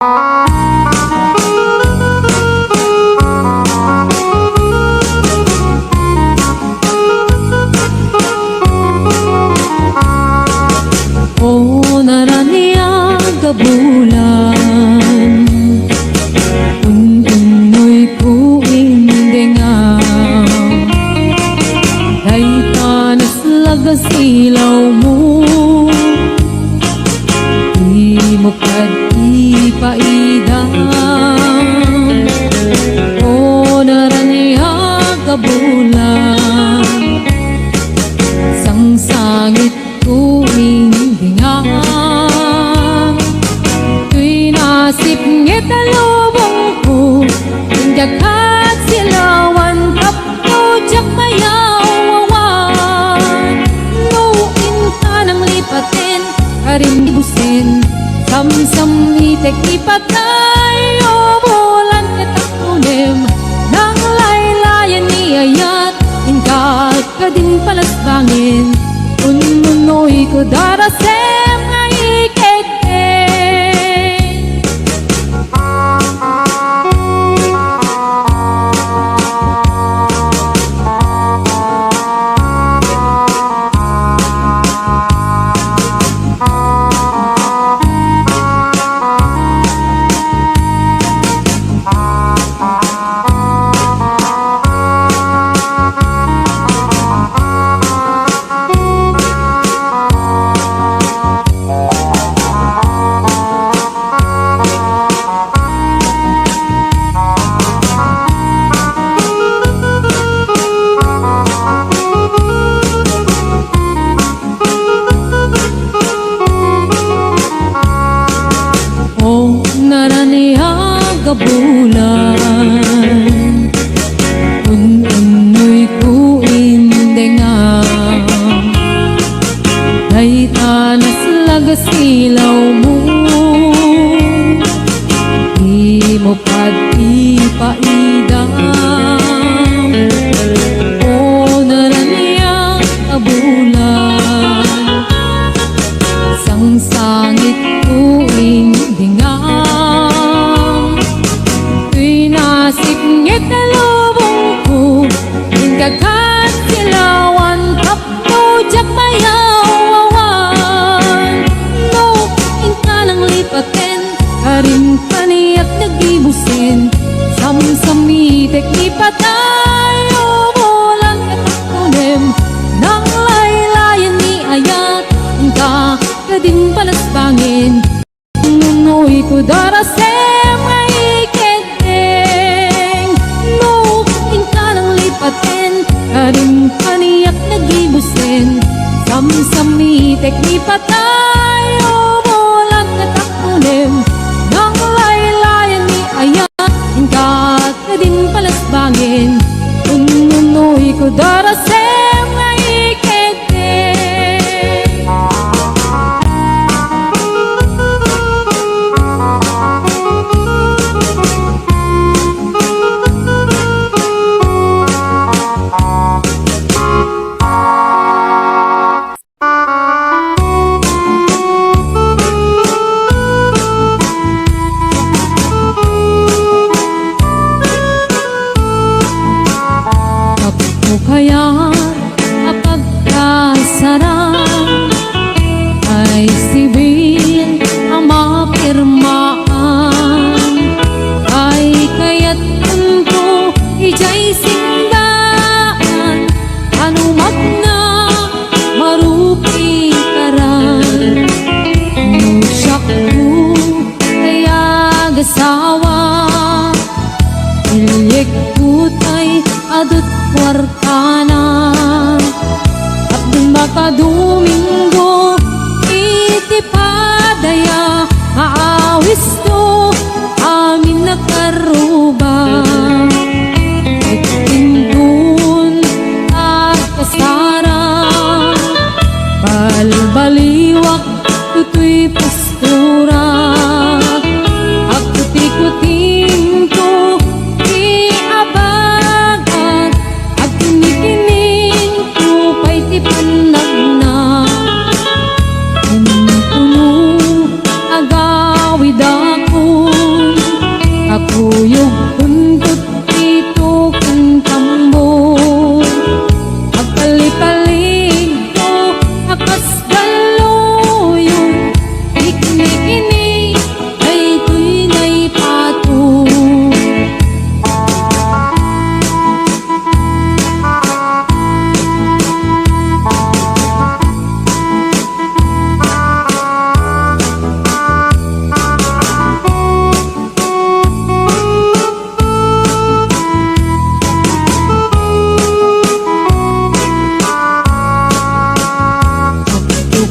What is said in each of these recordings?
O naraniang kabulan, unmoy kuindengaw, day tanas lagas ilaw mo, di mo pag-ipaidang. O naraniang kabulan, sang sangit kuindengaw, tuy nasip ngit alubong ko, tindakat silawan tapto jak mayawawan. Nuin ka ng lipatin, karim ibusin, samsam itek ipatay, o bulan katakulim, nang laylayan niayat, ingkat ka din palasbangin, unmunoy ko darasem nga ikekeng. Kabulan, unmoy kuindengaw, day tanas lagas ilaw mo, di mo pag-ipaidang. O naraniang kabulan, sang sangit kuindengaw, nasip ngit alubong ko, ingkakat silawan tapto jak mayawawan. No, inka ng lipatin, karim kaniyak nagibusin, samsamitek ipatay, o bulan katakulim, nang laylayan ni ayat, ingka ka din palasbangin, nunoy ko darasem nga ikekeng. No, inka ng lipatin, karim kaniyak nagibusin, samsamitek ipatay, o bulan katakulim, nang laylayan ni ayat, ingka ka din palasbangin, unnunoy ko darasem nga ikekeng. Kaya kapagkasarang ay sibil ang mapirmaan, ay kaya't unto ijay sindaan, anumat na marupi karan. Nusyak ko kaya gasawa, ilyek kutay adut kwartana, at makadomingo itipadaya, maawis to amin nakaruba. Itindun at kasara, balbaliwak tutoy pastura, at kuti-kuting to iabag, at kinikining to pa'y tipanag na. Kakuyog buntot dito kang tambo. Pagpalipalig ko akas galuyon. Ikini-kini ay tunay pato.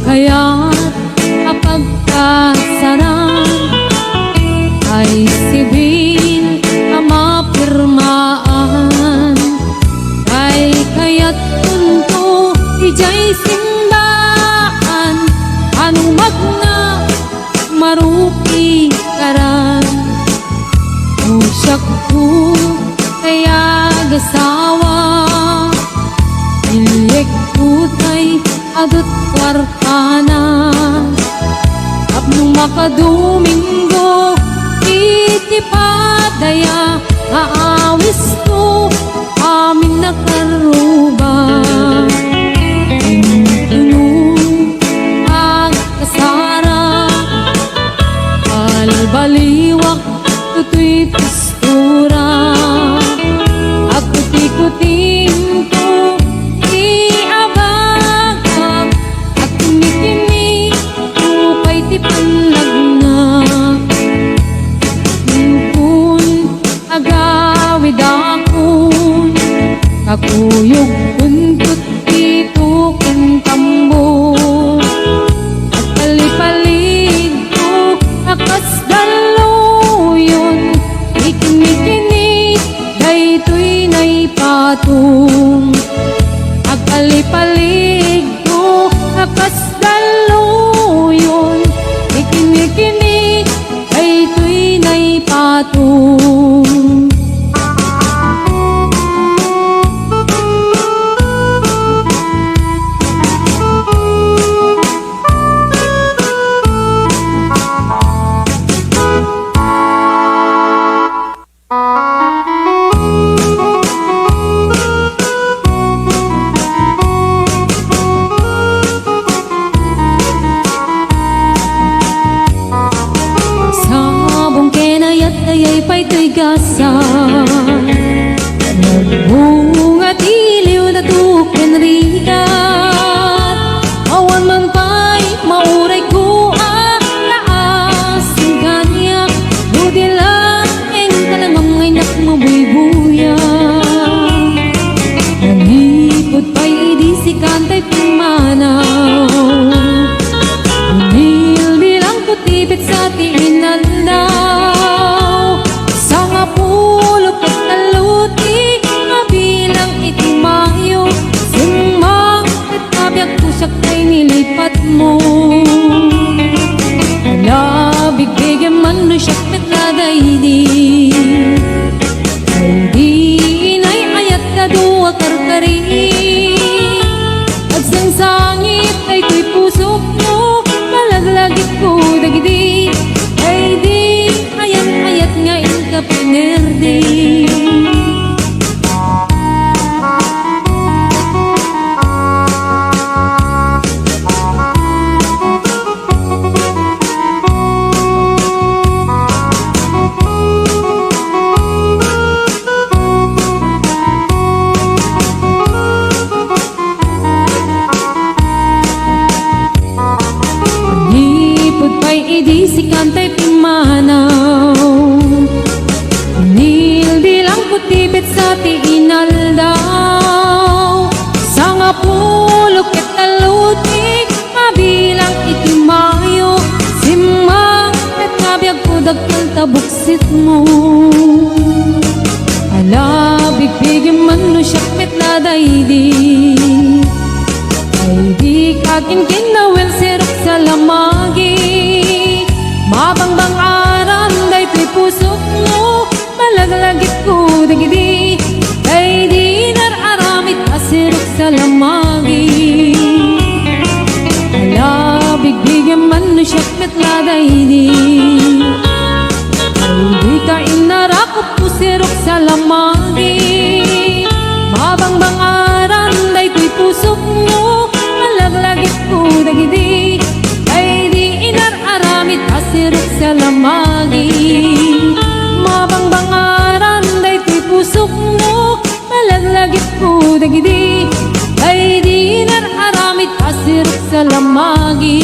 Kaya't kapag kasaran ay sibil ang mapirmaan. Ay kaya't tunto ijay simbaan. Anong magna marupi karan. Usyak ko kaya gasawa. Ilik putay adot kwartana. Tapnong makadomingo itipadaya. Aawis ko amin nakaruba. Intunong agkasara. Balbaliwak tutoy pistura. At kuti-kuting ko iabagag. At kumikini upay ti panlagna. Impun agawid akon. Kakuyog buntot dito kang tambo. At palipalig ko akas daluyon. Ikini-kini daytoy nay patong. Agpalipalig ko akas daluyon. Ikini-kini daytoy nay patong. Sabong kenayat ayay pa'y to'y gasa. Nagbunga tiliw na tuken rigat. Awan man pa'y mauray ko alaasin kanya. Budi lang eng kalamang ay nakmabuy-buya. Nalipod pa'y idisikan ta'y pimanaw. Bilang putipit sa tiinandaw. Sa nga pulot at naluti kabilang itimayo. Sumang at kabiyak tusak ay nilipat mo. Alabig bigyan man no siyak metladaydi. Ay di inay ayat kadua karkari. At sang sangit ay ko'y pusok mo. Malaglagit ko dagdi. Ay di ayat-ayat nga inka pinerdi. Lipod pa'y idisikan ta'y pimanaw. Nilbilang putipit sa tiinaldaw. Sa nga pulok at talutik mabilang itimayo. Simang at kabiyag ko dagkal tabuksit mo. Alabig bigyan man no siyak metladaydi. Ay di kakin kinawel sirok sa lamagi. Mabangbang aram daytoy pusok mo. Malaglagit ko dagdi. Ay di nararamit asirok sa lamagi. Alabig bigyan man no siyak metladaydi. Ay di ka inara sa lamagi. Mabangbangaran daytoy pusok mo, malaglagit ko dagidi. Ay di nararamit asir sa lamagi.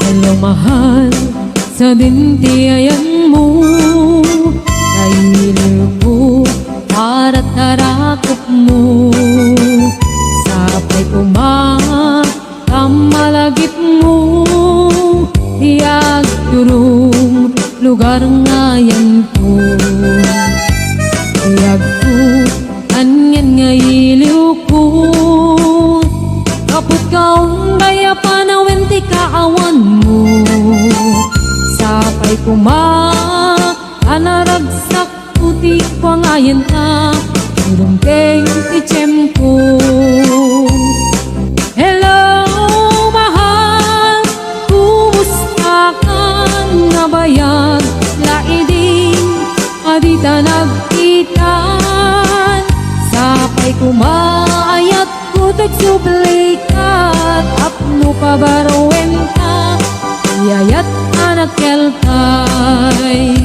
Hello mahal, sa dintiayan mo nahiliw ko para tarakop mo. Sapay kumamalagit mo, tiyag turong lugar ngayon ko. Tiyag ko, anyan ngayiliw ko. Kaput kaong kaya panawin ti kaawan mo. Sapay anaragsak puti pangayan ta, urungkeng ti tiyempo. Hello mahal, kumusta ka nga bayag? Laiding adita nagkitan. Sapay kumaayat kutek sublikat, apno pabarwen ka, yayat anak kelkay.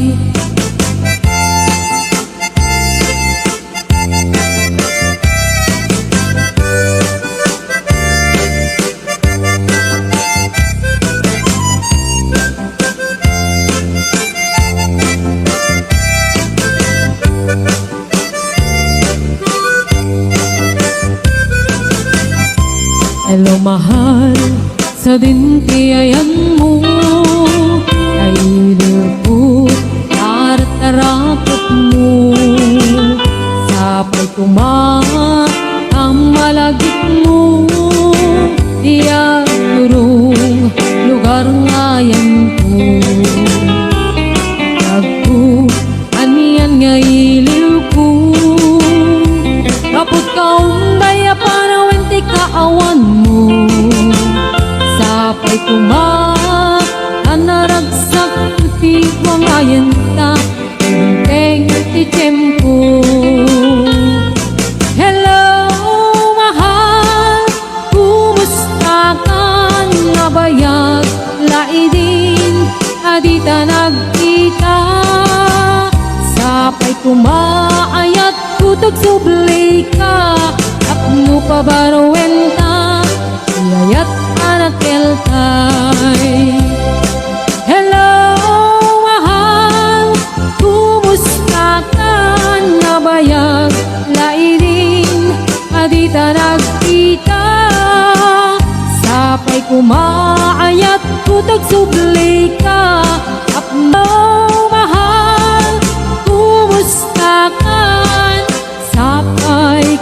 Hello mahal, sa dintiayan mo nahiliw ko para tarakot mo. Sapay kumamalagit mo, tiyag turong lugar ngayon ko. Tagpo, aniyan ngayiliw ko. Kaput kaong daya panawin ti kaawan mo. Sapay anaragsak ti wangayan ta, urungkeng ti tiyempo. Hello mahal, kumusta ka nga bayag? Laidin adita nagkita. Sapay kumaayat kutek sublika, apno pabarwen ta, yayat anak kelkay. Hello mahal, kumusta ka nga bayag? Laidin adita nagkita. Sapay kumaayat kutek sublika, apno mahal, kumusta ka? Sapay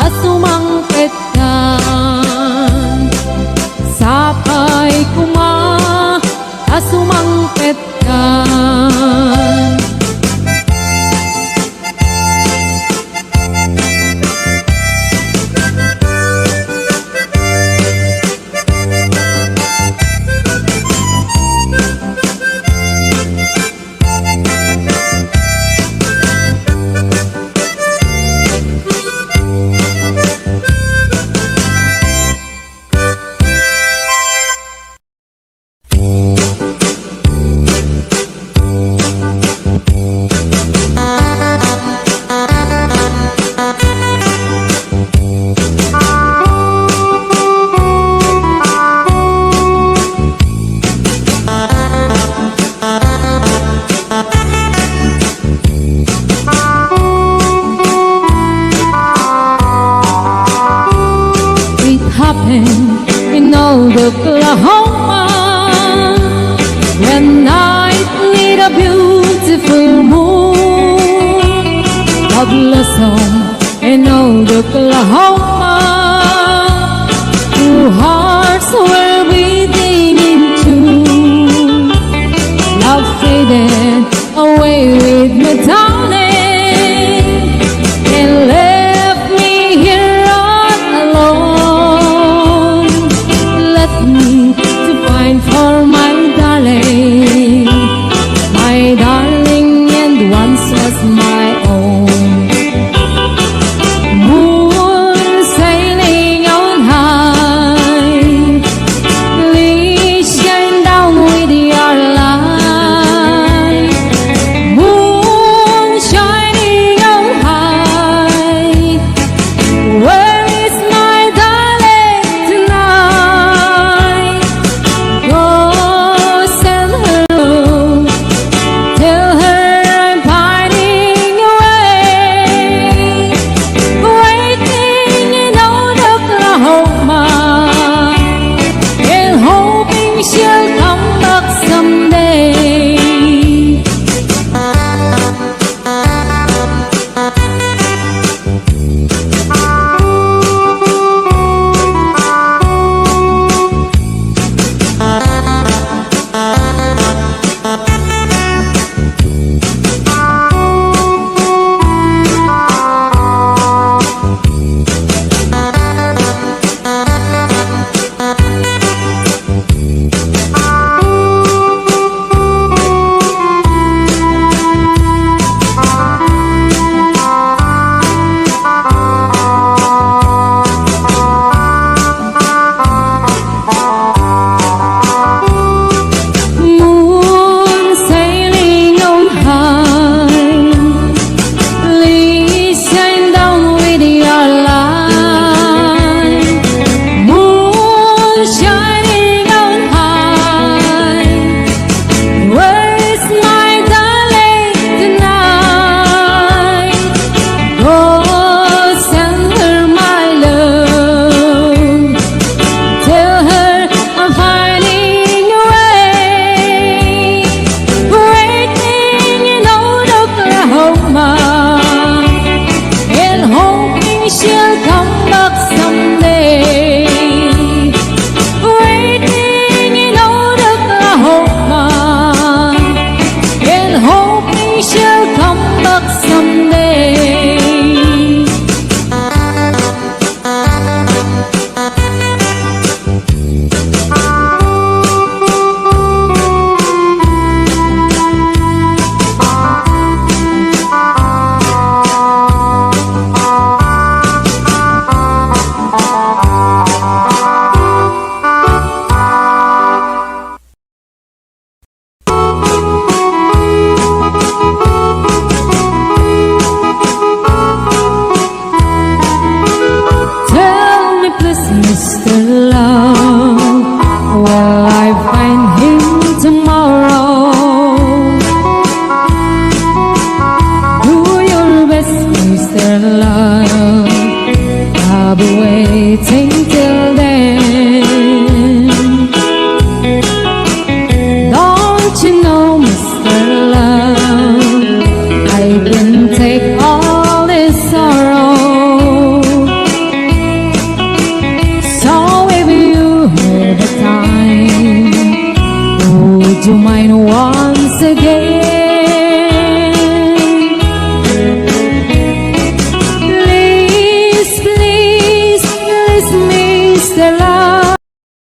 asumangpet ka. Sapay asumangpet ka. In old Oklahoma, when night need a beautiful moon, God bless home in old Oklahoma, two hearts were beating in tune. Love faded away with me, darling. shall come back someday. Waiting in old Oklahoma, and hoping she'll come back someday. Mr. Love, will I find him tomorrow? Do your best, Mr. Love, I'll be waiting till then. Don't you know, Mr. Love, I can take all this sorrow. Would you mind once again? Please, please, please, Mr. Love.